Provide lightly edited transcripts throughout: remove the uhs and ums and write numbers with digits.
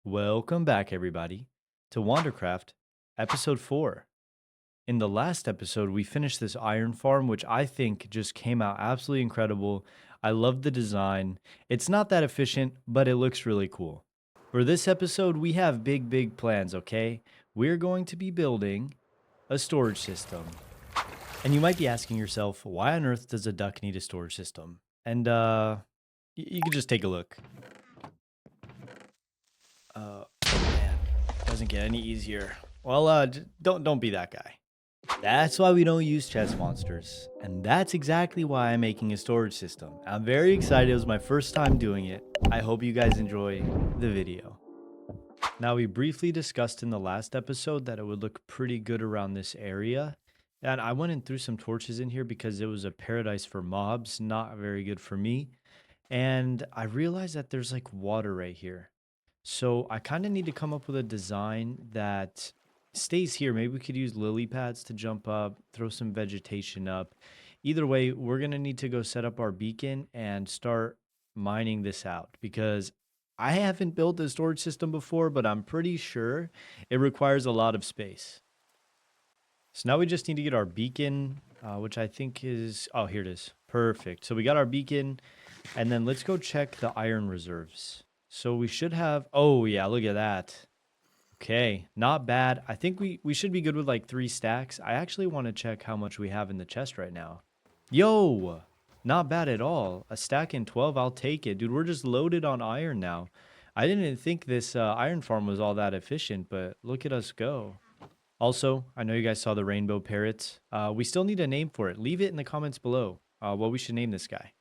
Welcome back, everybody, to WanderCraft, episode 4. In the last episode, we finished this iron farm, which I think just came out absolutely incredible. I love the design. It's not that efficient, but it looks really cool. For this episode, we have big plans, okay? We're going to be building a storage system. And you might be asking yourself, why on earth does a duck need a storage system? And you can just take a look. Oh man, doesn't get any easier. Well, don't be that guy. That's why we don't use chest monsters, and that's exactly why I'm making a storage system. I'm very excited. It was my first time doing it. I hope you guys enjoy the video. Now, we briefly discussed in the last episode that it would look pretty good around this area. And I went and threw some torches in here because it was a paradise for mobs, not very good for me. And I realized that there's like water right here. So I kind of need to come up with a design that stays here. Maybe we could use lily pads to jump up, throw some vegetation up. Either way, we're going to need to go set up our beacon and start mining this out because I haven't built a storage system before, but I'm pretty sure it requires a lot of space. So now we just need to get our beacon, which I think is, oh, here it is. Perfect. So we got our beacon, and then let's go check the iron reserves. So we should have, oh yeah, look at that. Okay, not bad. I think we should be good with like 3 stacks. I actually want to check how much we have in the chest right now. Yo, not bad at all. A stack in 12, I'll take it. Dude, we're just loaded on iron now. I didn't think this iron farm was all that efficient, but look at us go. Also, I know you guys saw the rainbow parrot. We still need a name for it. Leave it in the comments below what we should name this guy.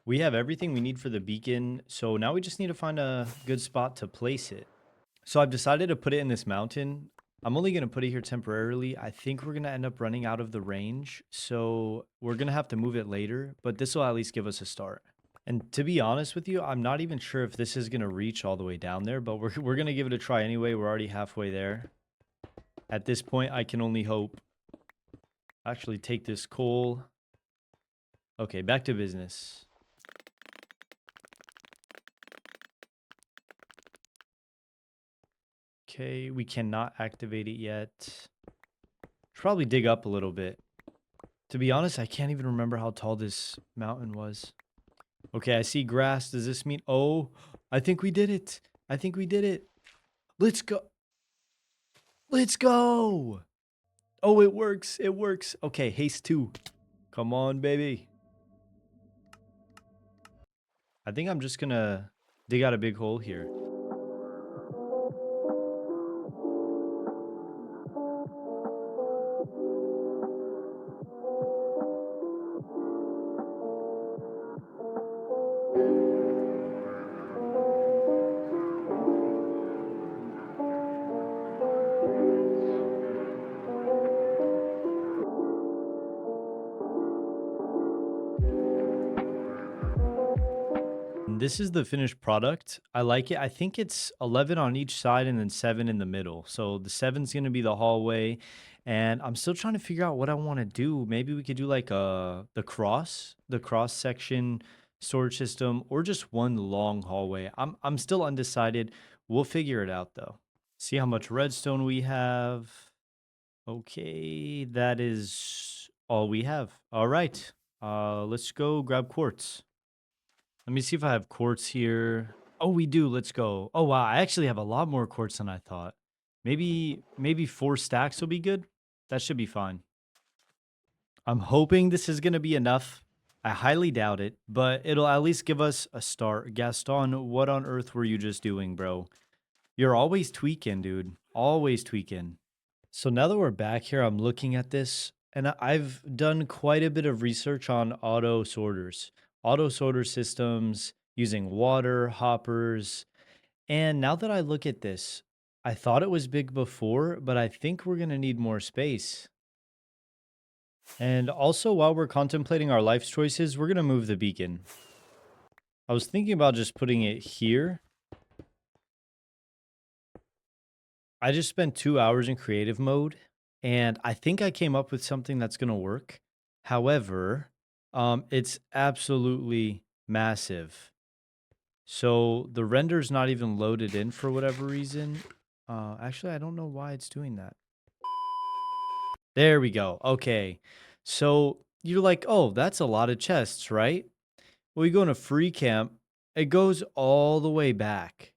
We have everything we need for the beacon, so now we just need to find a good spot to place it. So I've decided to put it in this mountain. I'm only going to put it here temporarily. I think we're going to end up running out of the range, so we're going to have to move it later, but this will at least give us a start. And to be honest with you, I'm not even sure if this is going to reach all the way down there, but we're going to give it a try anyway. We're already halfway there. At this point, I can only hope. Actually, take this coal. Okay, back to business. Okay, we cannot activate it yet. Should probably dig up a little bit. To be honest, I can't even remember how tall this mountain was. Okay, I see grass. Does this mean... Oh, I think we did it. I think we did it. Let's go. Let's go. Oh, it works. It works. Okay, haste 2. Come on, baby. I think I'm just gonna dig out a big hole here. And this is the finished product. I like it. I think it's 11 on each side and then 7 in the middle. So the 7's going to be the hallway. And I'm still trying to figure out what I want to do. Maybe we could do like the cross section storage system, or just one long hallway. I'm still undecided. We'll figure it out though. See how much redstone we have. Okay, that is all we have. All right. Let's go grab quartz. Let me see if I have quartz here. Oh, we do. Let's go. Oh, wow. I actually have a lot more quartz than I thought. Maybe 4 stacks will be good. That should be fine. I'm hoping this is going to be enough. I highly doubt it, but it'll at least give us a start. Gaston, what on earth were you just doing, bro? You're always tweaking, dude. Always tweaking. So now that we're back here, I'm looking at this, and I've done quite a bit of research on auto sorter systems using water, hoppers. And now that I look at this, I thought it was big before, but I think we're going to need more space. And also, while we're contemplating our life's choices, we're going to move the beacon. I was thinking about just putting it here. I just spent 2 hours in creative mode, and I think I came up with something that's going to work. However, it's absolutely massive. So the render's not even loaded in for whatever reason. Actually, I don't know why it's doing that. There we go. Okay. So you're like, oh, that's a lot of chests, right? Well, you go into free camp, it goes all the way back.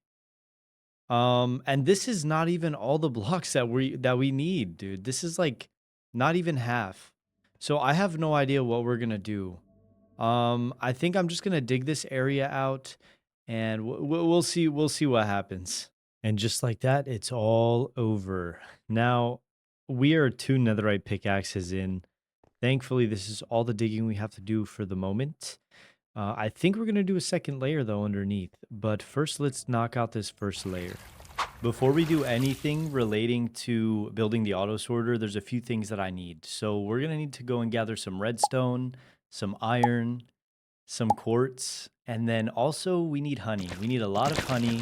And this is not even all the blocks that we need, dude. This is like not even half. So I have no idea what we're gonna do. I think I'm just gonna dig this area out, and we'll see. We'll see what happens. And just like that, it's all over. Now we are two netherite pickaxes in. Thankfully, this is all the digging we have to do for the moment. I think we're gonna do a second layer though underneath. But first, let's knock out this first layer. Before we do anything relating to building the auto sorter, there's a few things that I need. So we're gonna need to go and gather some redstone, some iron, some quartz, and then also we need honey. We need a lot of honey.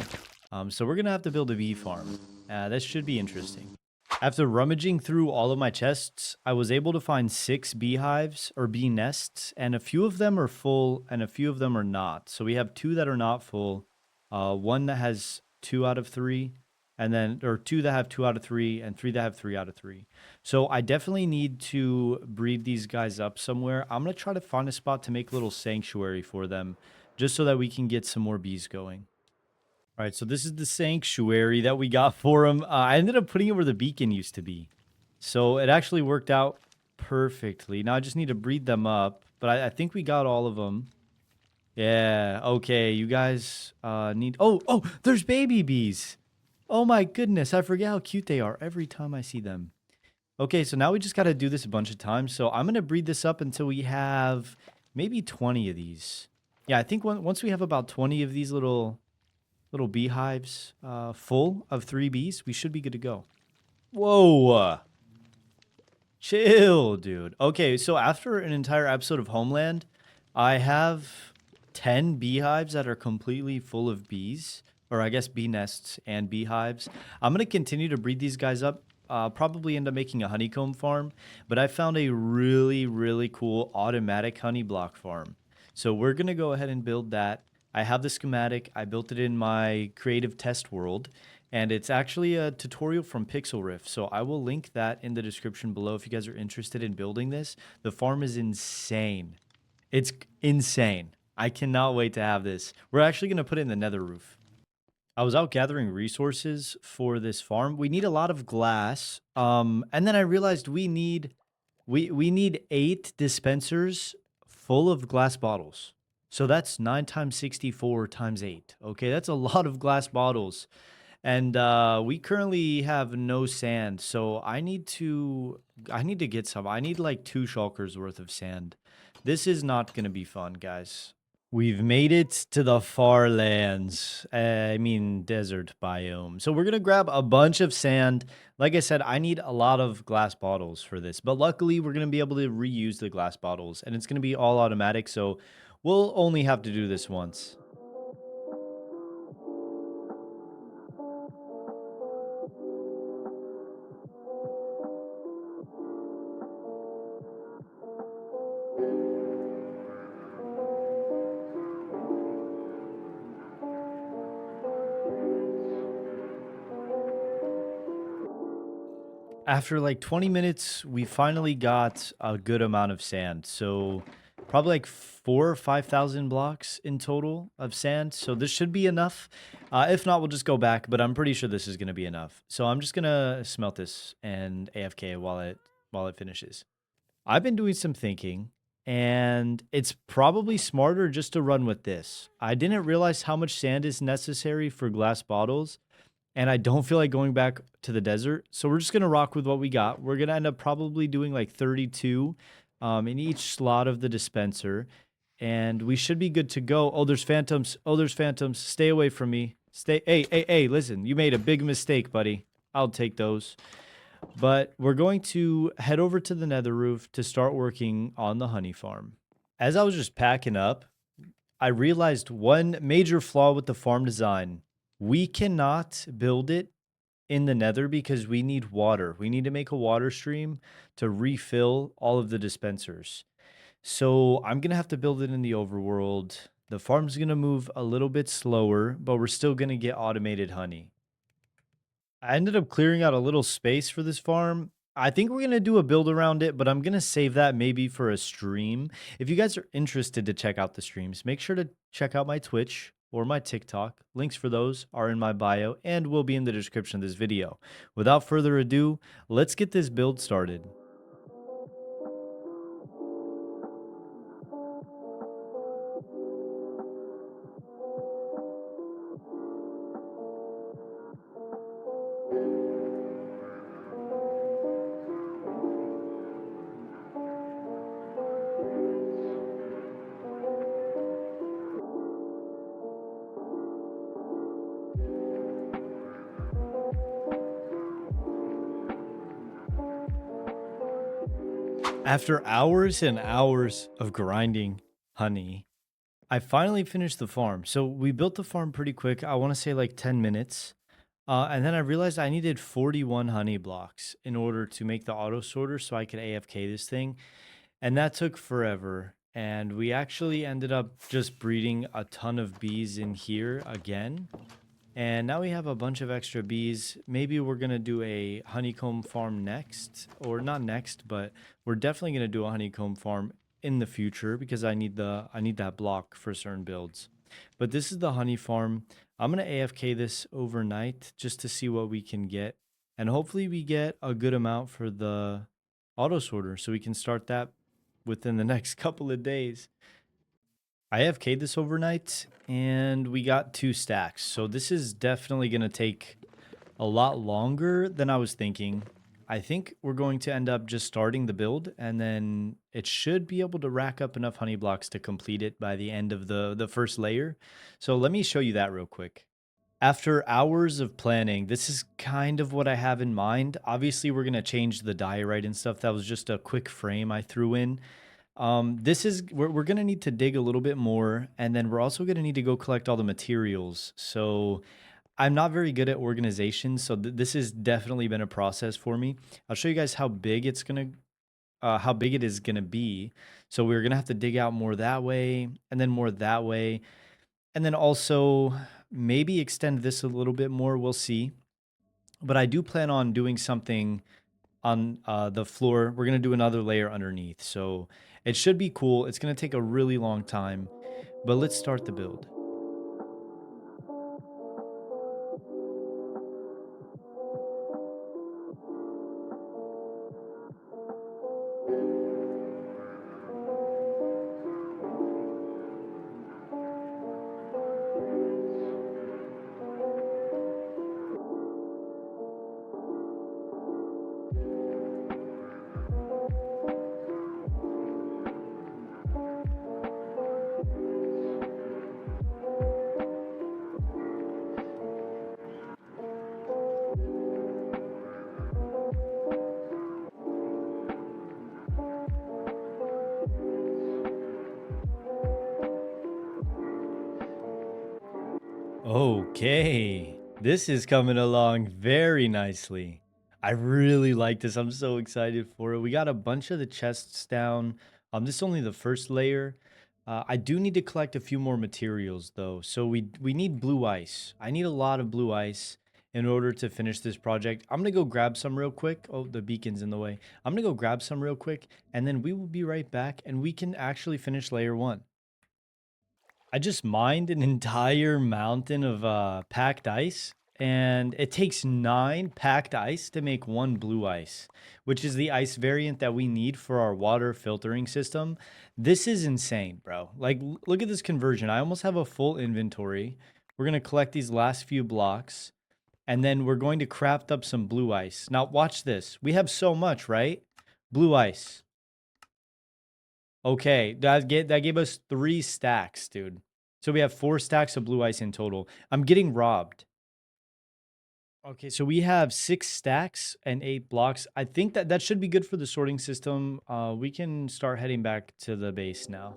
So we're gonna have to build a bee farm. That should be interesting. After rummaging through all of my chests, I was able to find 6 beehives or bee nests, and a few of them are full and a few of them are not. So we have 2 that are not full, one that has 2 out of 3, and then, or 2 that have 2 out of 3, and 3 that have 3 out of 3. So I definitely need to breed these guys up somewhere. I'm going to try to find a spot to make a little sanctuary for them, just so that we can get some more bees going. All right, so this is the sanctuary that we got for him. I ended up putting it where the beacon used to be. So it actually worked out perfectly. Now I just need to breed them up, but I think we got all of them. Yeah, okay, you guys need... Oh, there's baby bees. Oh my goodness, I forget how cute they are every time I see them. Okay, so now we just got to do this a bunch of times. So I'm going to breed this up until we have maybe 20 of these. Yeah, I think once we have about 20 of these little beehives full of 3 bees, we should be good to go. Whoa. Chill, dude. Okay, so after an entire episode of Homeland, I have 10 beehives that are completely full of bees, or I guess bee nests and beehives. I'm going to continue to breed these guys up, probably end up making a honeycomb farm, but I found a really, really cool automatic honey block farm. So we're going to go ahead and build that. I have the schematic. I built it in my creative test world, and it's actually a tutorial from Pixel Riff. So I will link that in the description below if you guys are interested in building this. The farm is insane. It's insane. I cannot wait to have this. We're actually going to put it in the nether roof. I was out gathering resources for this farm. We need a lot of glass. And then I realized we need 8 dispensers full of glass bottles. So that's 9 times 64 times 8. Okay, that's a lot of glass bottles. And we currently have no sand, so I need to get some. I need like 2 shulkers worth of sand. This is not going to be fun, guys. We've made it to the far lands. I mean, desert biome. So we're going to grab a bunch of sand. Like I said, I need a lot of glass bottles for this. But luckily, we're going to be able to reuse the glass bottles. And it's going to be all automatic. So we'll only have to do this once. After like 20 minutes, we finally got a good amount of sand. So probably like 4 or 5,000 blocks in total of sand. So this should be enough. If not, we'll just go back, but I'm pretty sure this is going to be enough. So I'm just going to smelt this and AFK while it finishes. I've been doing some thinking, and it's probably smarter just to run with this. I didn't realize how much sand is necessary for glass bottles, and I don't feel like going back to the desert. So we're just gonna rock with what we got. We're gonna end up probably doing like 32 in each slot of the dispenser, and we should be good to go. Oh, there's phantoms. Oh, there's phantoms. Stay away from me. Stay. Hey, listen, you made a big mistake, buddy. I'll take those. But we're going to head over to the nether roof to start working on the honey farm. As I was just packing up, I realized one major flaw with the farm design. We cannot build it in the nether because we need water. We need to make a water stream to refill all of the dispensers. So I'm going to have to build it in the overworld. The farm's gonna move a little bit slower, but we're still gonna get automated honey. I ended up clearing out a little space for this farm. I think we're gonna do a build around it, but I'm gonna save that maybe for a stream. If you guys are interested to check out the streams, make sure to check out my Twitch or my TikTok. Links for those are in my bio and will be in the description of this video. Without further ado, let's get this build started. After hours and hours of grinding honey, I finally finished the farm. So we built the farm pretty quick. I want to say like 10 minutes. And then I realized I needed 41 honey blocks in order to make the auto sorter so I could AFK this thing. And that took forever. And we actually ended up just breeding a ton of bees in here again. And now we have a bunch of extra bees. Maybe we're going to do a honeycomb farm next, or not next, but we're definitely going to do a honeycomb farm in the future because I need that block for certain builds. But this is the honey farm. I'm going to AFK this overnight just to see what we can get. And hopefully we get a good amount for the auto sorter so we can start that within the next couple of days. I AFK'd this overnight and we got 2 stacks. So this is definitely going to take a lot longer than I was thinking. I think we're going to end up just starting the build and then it should be able to rack up enough honey blocks to complete it by the end of the first layer. So let me show you that real quick. After hours of planning, this is kind of what I have in mind. Obviously, we're going to change the diorite and stuff. That was just a quick frame I threw in. This is we're gonna need to dig a little bit more, and then we're also gonna need to go collect all the materials. So I'm not very good at organization, so this has definitely been a process for me. I'll show you guys how big it is gonna be. So we're gonna have to dig out more that way, and then more that way, and then also maybe extend this a little bit more. We'll see. But I do plan on doing something on the floor. We're going to do another layer underneath. So it should be cool. It's going to take a really long time, but let's start the build. Okay, this is coming along very nicely. I really like this. I'm so excited for it. We got a bunch of the chests down. This is only the first layer. I do need to collect a few more materials though. So we need blue ice. I need a lot of blue ice in order to finish this project. I'm gonna go grab some real quick. Oh, the beacon's in the way. I'm gonna go grab some real quick, and then we will be right back, and we can actually finish layer 1. I just mined an entire mountain of packed ice, and it takes 9 packed ice to make 1 blue ice, which is the ice variant that we need for our water filtering system. This is insane, bro. Like, look at this conversion. I almost have a full inventory. We're going to collect these last few blocks, and then we're going to craft up some blue ice. Now, watch this. We have so much, right? Blue ice. Okay, that gave us 3 stacks, dude. So we have 4 stacks of blue ice in total. I'm getting robbed. Okay, so we have 6 stacks and 8 blocks. I think that should be good for the sorting system. We can start heading back to the base now.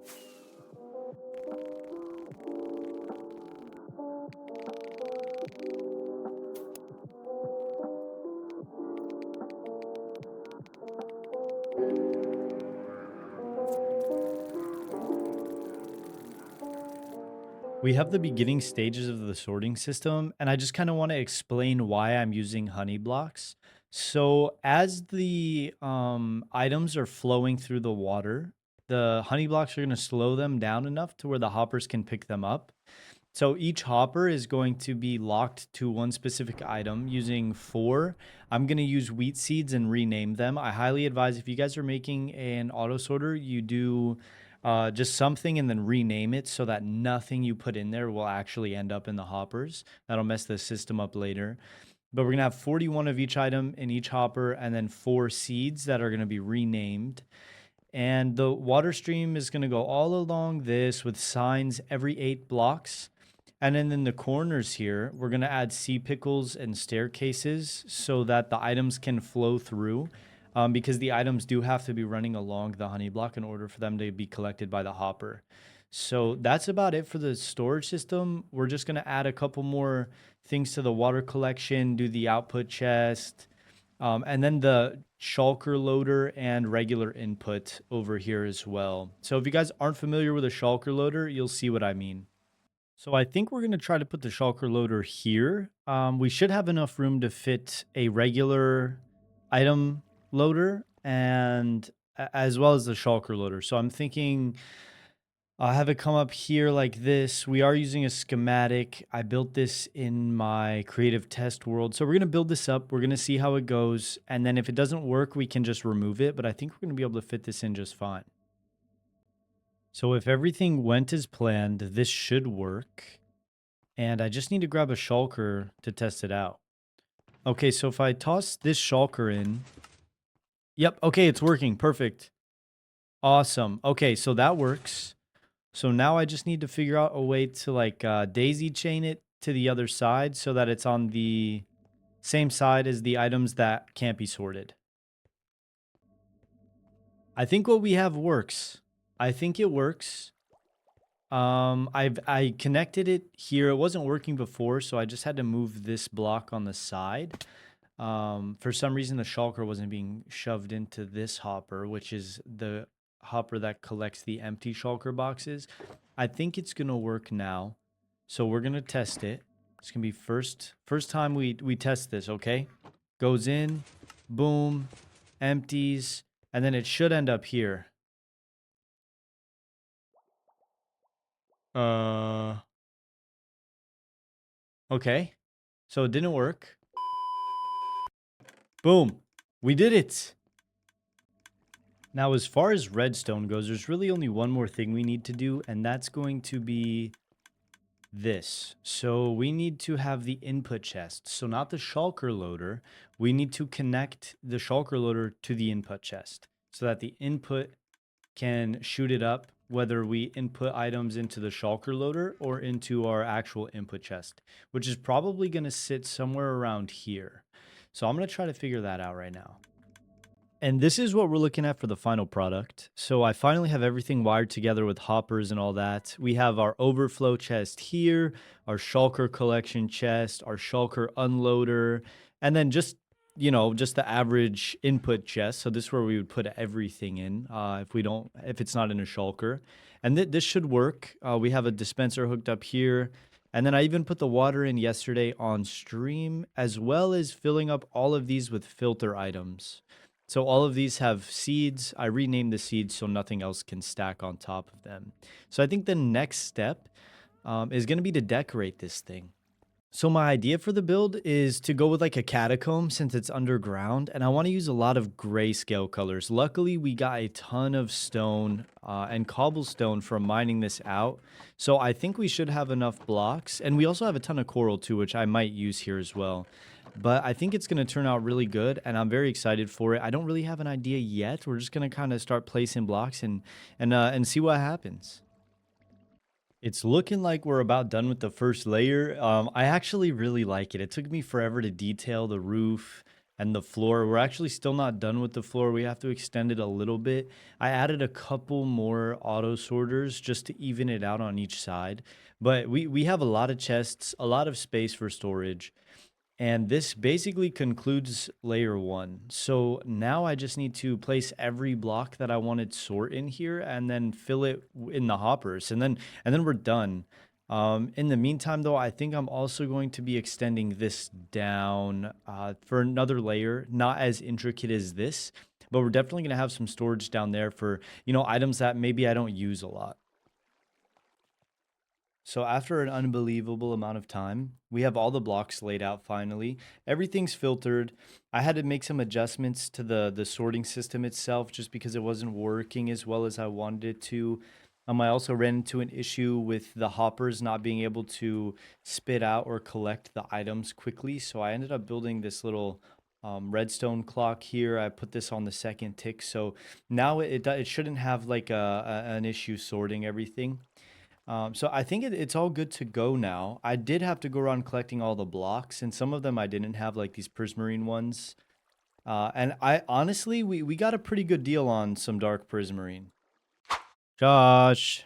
We have the beginning stages of the sorting system, and I just kind of want to explain why I'm using honey blocks. So, as the items are flowing through the water, the honey blocks are going to slow them down enough to where the hoppers can pick them up. So each hopper is going to be locked to one specific item using four. I'm going to use wheat seeds and rename them. I highly advise if you guys are making an auto sorter, you do just something and then rename it so that nothing you put in there will actually end up in the hoppers. That'll mess the system up later. But we're going to have 41 of each item in each hopper and then four seeds that are going to be renamed. And the water stream is going to go all along this with signs every 8 blocks. And then in the corners here, we're going to add sea pickles and staircases so that the items can flow through. Because the items do have to be running along the honey block in order for them to be collected by the hopper. So that's about it for the storage system. We're just going to add a couple more things to the water collection, do the output chest, and then the shulker loader and regular input over here as well. So if you guys aren't familiar with a shulker loader, you'll see what I mean. So I think we're going to try to put the shulker loader here. We should have enough room to fit a regular item loader and as well as the shulker loader. So I'm thinking I'll have it come up here like this. We are using a schematic. I built this in my creative test world. So we're going to build this up. We're going to see how it goes. And then if it doesn't work, we can just remove it. But I think we're going to be able to fit this in just fine. So if everything went as planned, this should work. And I just need to grab a shulker to test it out. Okay, so if I toss this shulker in. Yep, okay, it's working. Perfect. Awesome. Okay, so that works. So now I just need to figure out a way to like daisy chain it to the other side so that it's on the same side as the items that can't be sorted. I think what we have works. I think it works. I connected it here. It wasn't working before, so I just had to move this block on the side. For some reason, the shulker wasn't being shoved into this hopper, which is the hopper that collects the empty shulker boxes. I think it's gonna work now, so we're gonna test it. It's gonna be first time we test this. Okay, goes in, boom, empties, and then it should end up here. Uh, okay, so it didn't work. Boom, we did it. Now, as far as redstone goes, there's really only one more thing we need to do, and that's going to be this. So we need to have the input chest. So not the shulker loader. We need to connect the shulker loader to the input chest so that the input can shoot it up, whether we input items into the shulker loader or into our actual input chest, which is probably going to sit somewhere around here. So I'm going to try to figure that out right now. And this is what we're looking at for the final product. So I finally have everything wired together with hoppers and all that. We have our overflow chest here, our shulker collection chest, our shulker unloader, and then just, just the average input chest. So this is where we would put everything in if it's not in a shulker. And this should work. We have a dispenser hooked up here. And then I even put the water in yesterday on stream, as well as filling up all of these with filter items. So all of these have seeds. I renamed the seeds so nothing else can stack on top of them. So I think the next step is going to be to decorate this thing. So my idea for the build is to go with like a catacomb since it's underground, and I want to use a lot of grayscale colors. Luckily, we got a ton of stone and cobblestone from mining this out, so I think we should have enough blocks, and we also have a ton of coral too, which I might use here as well. But I think it's going to turn out really good, and I'm very excited for it. I don't really have an idea yet. We're just going to kind of start placing blocks and see what happens. It's looking like we're about done with the first layer. I actually really like it. It took me forever to detail the roof and the floor. We're actually still not done with the floor. We have to extend it a little bit. I added a couple more auto sorters just to even it out on each side. But we have a lot of chests, a lot of space for storage. And this basically concludes layer one. So now I just need to place every block that I wanted sort in here and then fill it in the hoppers. And then we're done. In the meantime, though, I think I'm also going to be extending this down for another layer, not as intricate as this, but we're definitely going to have some storage down there for, items that maybe I don't use a lot. So after an unbelievable amount of time, we have all the blocks laid out finally. Everything's filtered. I had to make some adjustments to the sorting system itself just because it wasn't working as well as I wanted it to. I also ran into an issue with the hoppers not being able to spit out or collect the items quickly. So I ended up building this little redstone clock here. I put this on the second tick. So now it shouldn't have like an issue sorting everything. So I think it's all good to go now. I did have to go around collecting all the blocks, and some of them I didn't have, like these prismarine ones. And I honestly, we got a pretty good deal on some dark prismarine. Josh.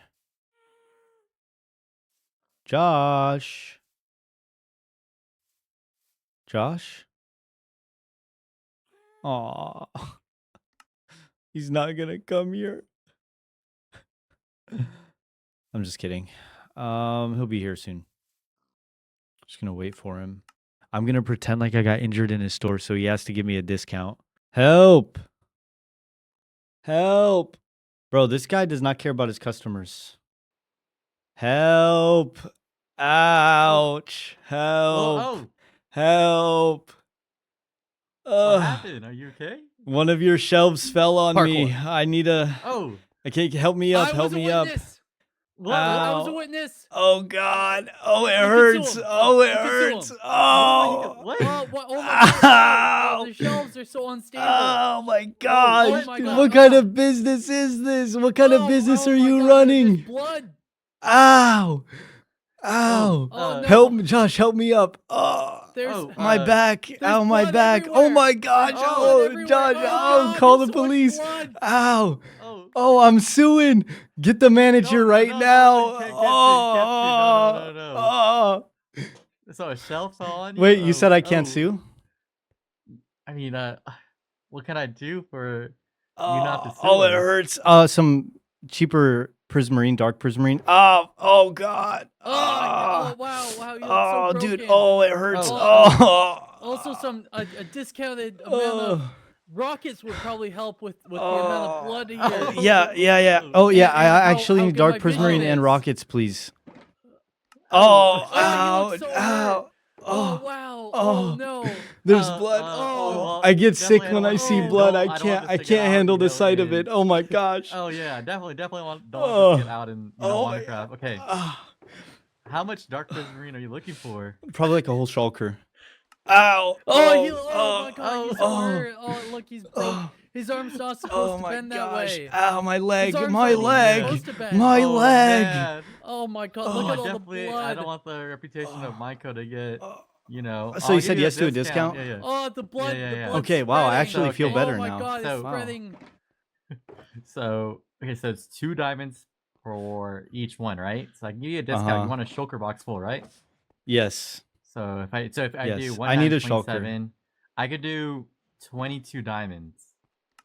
Josh. Josh? Aw. He's not gonna come here. I'm just kidding. He'll be here soon. Just gonna wait for him. I'm gonna pretend like I got injured in his store, so he has to give me a discount. Help! Help! Bro, this guy does not care about his customers. Help! Ouch! Help! Oh, Help! what happened? Are you okay? One of your shelves fell on me. Parkour. I need a. Oh, Okay, help me up. I Help was a me up. witness. what? I was a Ow. witness. Oh God! Oh, it You can sue hurts! him. Oh, it You can sue hurts! him. Oh! What? Oh my God! Ow! The shelves are so unstable. Oh my gosh! my Dude, God. what kind of business is this? What kind of business are my you God, running? there's blood. Ow! Ow! Oh, no. Help me, Josh! Help me up! Oh, There's my back! Ow, my blood back! Oh everywhere. my gosh! There's blood Oh, everywhere. Josh! Oh, Oh, God, call there's the so much police! blood. Ow! Oh, Oh, I'm suing! Get the manager no, right no, now! you can't sue, no. Oh! So a shelf fell on you? Wait, you said I can't sue? I mean, what can I do for you not to sue Oh, it us? hurts. Some cheaper prismarine, dark prismarine. Oh God. Wow! You look so broken. Dude. Oh, it hurts. Also, a discounted amount of rockets would probably help with the amount of blood here. Yeah. Oh yeah, I actually how need good dark my vision prismarine and is. rockets, please. You Ow! look so Ow! hurt. Oh wow! Oh. no! There's blood. well, I get sick definitely when I don't see want- blood. don't- I I don't want can't. this I to get can't out, handle you the know, sight of it. and- Oh my gosh. Oh yeah, definitely don't want this to get out in WanderCraft. Okay. How much dark prismarine are you looking for? Probably like a whole shulker. Ow! Oh my God! He's so hurt. Oh look, he's broke. His arm's not supposed to bend that way. Ow, my leg. arm's My not even leg. supposed to bend. My Oh, leg. man. Oh my God! Look at all the Definitely, blood. I don't want the reputation of my Koda to get, So you I'll said give yes to a discount? Yeah. Oh, the blood. Yeah. The blood. Okay, wow, I actually feel better Oh my now. God, it's So- spreading. So it's 2 diamonds for each one, right? So I can give you a discount. Uh-huh. You want a shulker box full, right? Yes. So if I do Yes, one I need diamond, a shulker. 27, I could do 22 diamonds.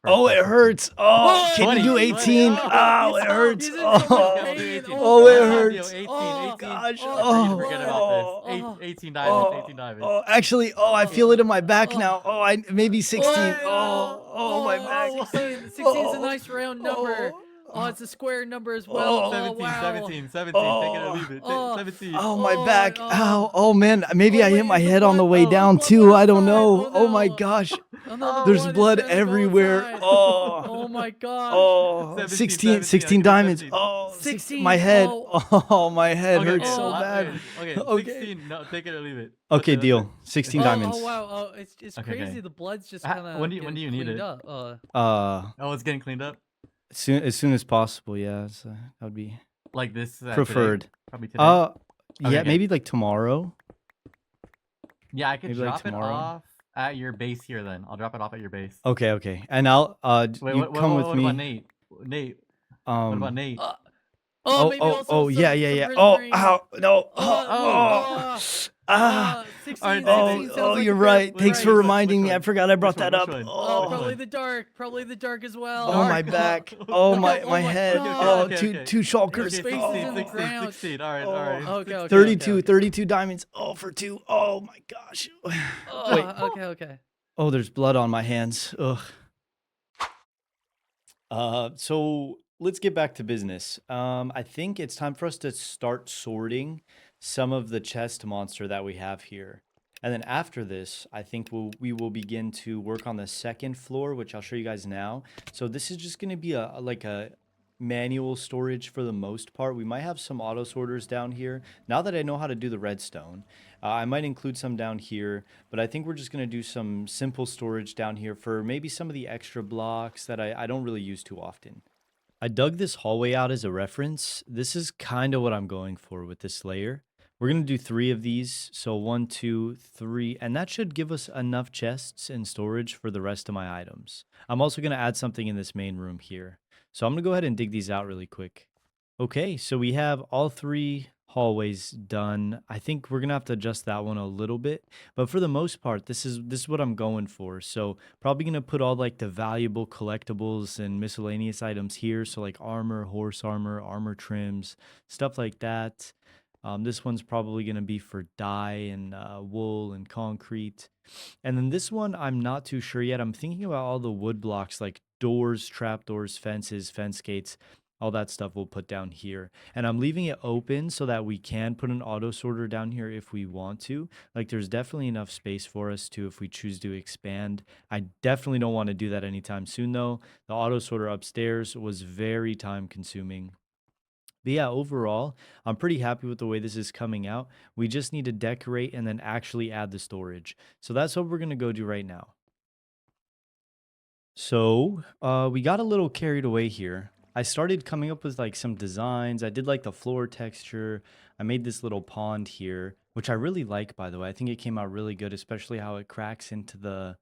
for Oh, a it shulker. hurts. Oh, can you do 20, 18? 20. Ow, it hurts. He's in so much Oh, pain. Oh, it One-time deal, hurts. 18, Oh, 18. gosh. You Oh, forget about this. 18 diamonds, 18 diamonds. Oh, actually, I feel it in my back now. Oh, maybe 16. My back. 16 is a nice round number. Oh, it's a square number as well. 17, wow. 17, take it or leave it. 17. Oh, my back. oh. Ow. Oh, man. Maybe I hit wait, my is the head on the blood- way the down, blood too. went I don't outside. know. Oh, Oh, my no. gosh. Oh, no, There's is blood starting to go everywhere. outside. Oh. Oh my gosh. Oh, 17, 16 diamonds. 17. Oh, 16. My head. Oh. Oh, my head Okay, hurts okay, so well, bad. Okay, 16. No, take it or leave it. Okay, That's it. deal. 16 diamonds. Oh wow. Oh, it's Okay, crazy. okay. The blood's just Ha- kind of. when do you need it? Up. Oh, it's getting cleaned up? As soon as possible, yeah. That would be Like this? Today? preferred. Probably today? Yeah, Okay. maybe like tomorrow. Yeah, I could maybe like drop it tomorrow. off at your base here then. I'll drop it off at your base. Okay. And I'll Wait, you what, come what, with what me. about Nate? What about Nate? Maybe also some yeah. prismarine. Oh, ow, no. Oh. Ah. 16, Oh, 16 sounds Oh, like you're a fair right. Thanks for price. reminding me. I one? forgot I brought Which one? that Which up. one? Oh, Which Probably one? the dark. Probably the dark as well. oh, my Dark. back. Oh, Look my at- oh my my head. God. Oh, two Your shulkers. face is in the 16, ground. 16. All right, all Oh, right. Okay, okay, 32, okay. 32 diamonds. Oh, for 2. Oh my gosh. Wait. Okay. Oh, there's blood on my hands. Ugh. So let's get back to business. I think it's time for us to start sorting some of the chest monster that we have here. And then after this, I think we will begin to work on the second floor, which I'll show you guys now. So this is just going to be like a manual storage for the most part. We might have some auto sorters down here. Now that I know how to do the redstone, I might include some down here, but I think we're just going to do some simple storage down here for maybe some of the extra blocks that I don't really use too often. I dug this hallway out as a reference. This is kind of what I'm going for with this layer. We're going to do 3 of these. So 1, 2, 3, and that should give us enough chests and storage for the rest of my items. I'm also going to add something in this main room here. So I'm going to go ahead and dig these out really quick. Okay, so we have all 3 hallways done. I think we're going to have to adjust that one a little bit, but for the most part, this is what I'm going for. So probably going to put all like the valuable collectibles and miscellaneous items here. So like armor, horse armor, armor trims, stuff like that. This one's probably going to be for dye and wool and concrete. And then this one, I'm not too sure yet. I'm thinking about all the wood blocks like doors, trapdoors, fences, fence gates, all that stuff we'll put down here. And I'm leaving it open so that we can put an auto sorter down here if we want to. Like there's definitely enough space for us to if we choose to expand. I definitely don't want to do that anytime soon though. The auto sorter upstairs was very time consuming. But yeah, overall, I'm pretty happy with the way this is coming out. We just need to decorate and then actually add the storage. So that's what we're going to go do right now. So we got a little carried away here. I started coming up with like some designs. I did like the floor texture. I made this little pond here, which I really like, by the way. I think it came out really good, especially how it cracks into the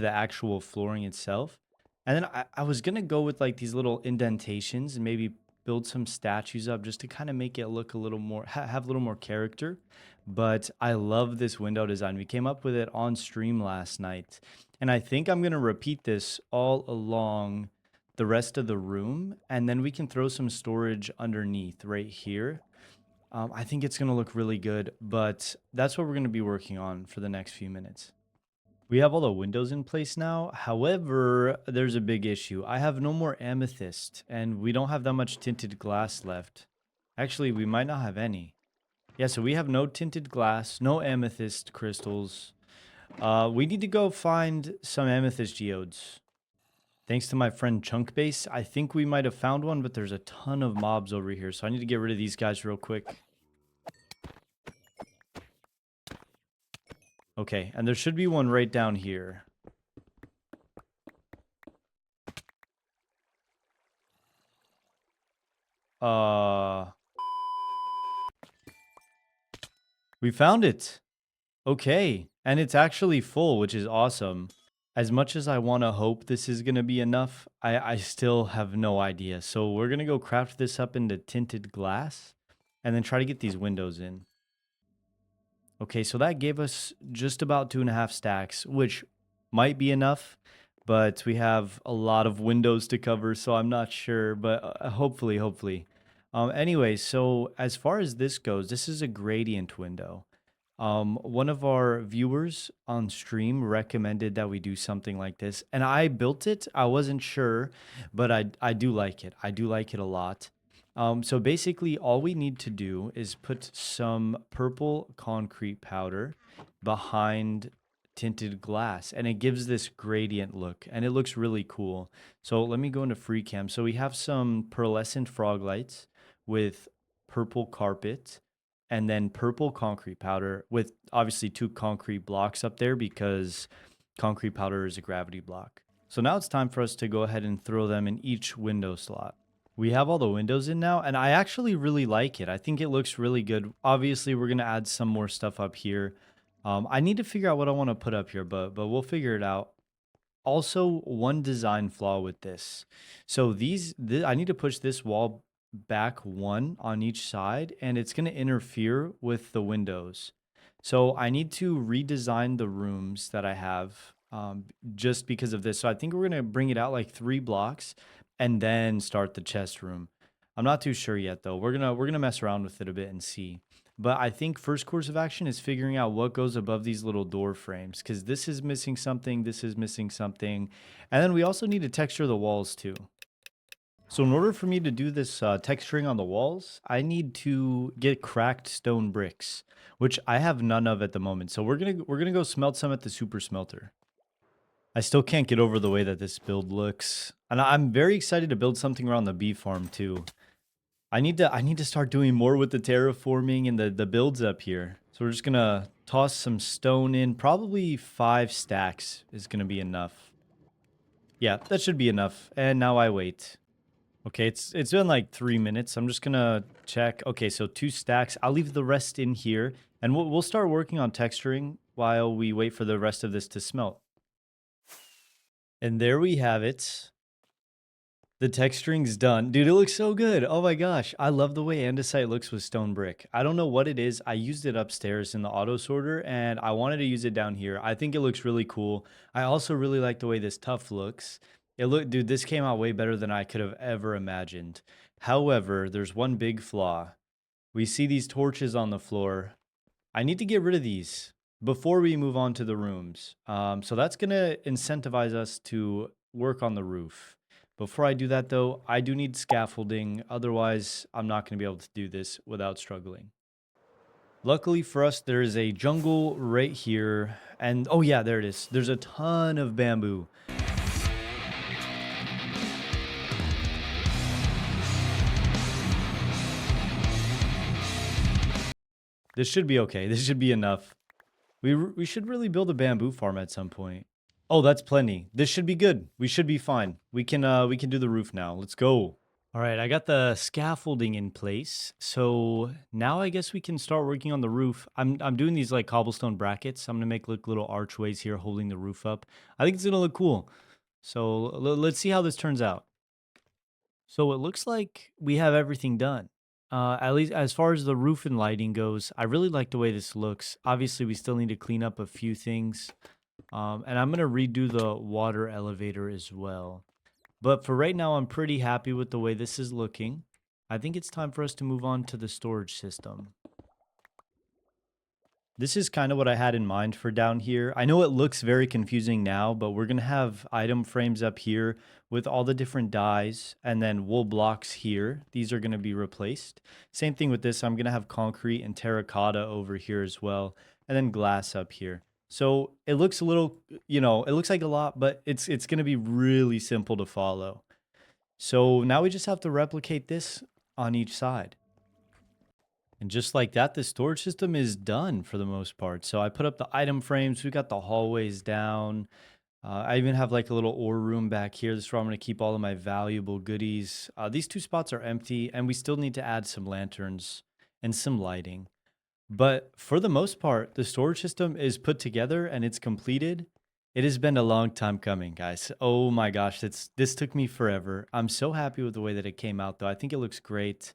actual flooring itself. And then I was gonna go with like these little indentations and maybe build some statues up just to kind of make it look a little more have a little more character. But I love this window design. We came up with it on stream last night. And I think I'm gonna repeat this all along the rest of the room, and then we can throw some storage underneath right here. I think it's gonna look really good, but that's what we're gonna be working on for the next few minutes. We have all the windows in place now. However, there's a big issue. I have no more amethyst, and we don't have that much tinted glass left. Actually, we might not have any. Yeah, so we have no tinted glass, no amethyst crystals. We need to go find some amethyst geodes. Thanks to my friend Chunkbase, I think we might have found one, but there's a ton of mobs over here, so I need to get rid of these guys real quick. Okay, and there should be one right down here. We found it. Okay, and it's actually full, which is awesome. As much as I want to hope this is going to be enough, I still have no idea. So we're going to go craft this up into tinted glass and then try to get these windows in. Okay, so that gave us just about 2.5 stacks, which might be enough, but we have a lot of windows to cover, so I'm not sure, but hopefully. Anyway, so as far as this goes, this is a gradient window. One of our viewers on stream recommended that we do something like this, and I built it. I wasn't sure, but I do like it. I do like it a lot. So basically, all we need to do is put some purple concrete powder behind tinted glass, and it gives this gradient look, and it looks really cool. So let me go into free cam. So we have some pearlescent frog lights with purple carpet and then purple concrete powder with obviously 2 concrete blocks up there because concrete powder is a gravity block. So now it's time for us to go ahead and throw them in each window slot. We have all the windows in now, and I actually really like it. I think it looks really good. Obviously, we're going to add some more stuff up here. I need to figure out what I want to put up here, but we'll figure it out. Also, one design flaw with this. So I need to push this wall back 1 on each side, and it's going to interfere with the windows. So I need to redesign the rooms that I have just because of this. So I think we're gonna bring it out like 3 blocks and then start the chest room. I'm not too sure yet though. We're gonna mess around with it a bit and see. But I think first course of action is figuring out what goes above these little door frames because this is missing something, this is missing something, and then we also need to texture the walls too. So in order for me to do this texturing on the walls, I need to get cracked stone bricks, which I have none of at the moment. So we're gonna go smelt some at the super smelter. I still can't get over the way that this build looks, and I'm very excited to build something around the bee farm too. I need to start doing more with the terraforming and the builds up here. So we're just gonna toss some stone in. Probably 5 stacks is gonna be enough. Yeah, that should be enough. And now I wait. Okay, it's been like 3 minutes. I'm just gonna check. Okay, so 2 stacks. I'll leave the rest in here, and we'll start working on texturing while we wait for the rest of this to smelt. And there we have it. The texturing's done. Dude, it looks so good. Oh my gosh. I love the way andesite looks with stone brick. I don't know what it is. I used it upstairs in the auto sorter and I wanted to use it down here. I think it looks really cool. I also really like the way this tuff looks. Dude, this came out way better than I could have ever imagined. However, there's one big flaw. We see these torches on the floor. I need to get rid of these before we move on to the rooms. So that's going to incentivize us to work on the roof. Before I do that, though, I do need scaffolding. Otherwise, I'm not going to be able to do this without struggling. Luckily for us, there is a jungle right here. And oh yeah, there it is. There's a ton of bamboo. This should be okay. This should be enough. We should really build a bamboo farm at some point. Oh, that's plenty. This should be good. We should be fine. We can do the roof now. Let's go. All right, I got the scaffolding in place. So now I guess we can start working on the roof. I'm doing these like cobblestone brackets. I'm gonna make like little archways here holding the roof up. I think it's gonna look cool. So let's see how this turns out. So it looks like we have everything done. At least as far as the roof and lighting goes, I really like the way this looks. Obviously, we still need to clean up a few things. And I'm going to redo the water elevator as well. But for right now, I'm pretty happy with the way this is looking. I think it's time for us to move on to the storage system. This is kind of what I had in mind for down here. I know it looks very confusing now, but we're going to have item frames up here with all the different dyes and then wool blocks here. These are going to be replaced. Same thing with this. I'm going to have concrete and terracotta over here as well, and then glass up here. So it looks a little, it looks like a lot, but it's going to be really simple to follow. So now we just have to replicate this on each side. And just like that, the storage system is done for the most part. So I put up the item frames. We got the hallways down. I even have like a little ore room back here. This is where I'm going to keep all of my valuable goodies. These 2 spots are empty, and we still need to add some lanterns and some lighting. But for the most part, the storage system is put together and it's completed. It has been a long time coming, guys. Oh my gosh, this took me forever. I'm so happy with the way that it came out, though. I think it looks great.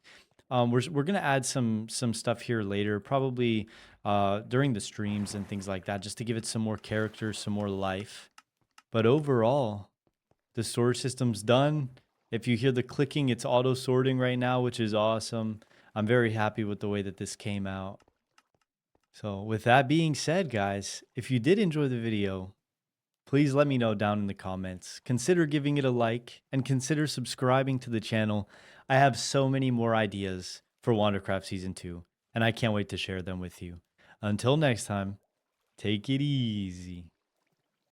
We're gonna add some stuff here later, probably during the streams and things like that, just to give it some more character, some more life. But overall, the storage system's done. If you hear the clicking, it's auto sorting right now, which is awesome. I'm very happy with the way that this came out. So with that being said, guys, if you did enjoy the video, please let me know down in the comments. Consider giving it a like and consider subscribing to the channel. I have so many more ideas for WanderCraft Season 2, and I can't wait to share them with you. Until next time, take it easy.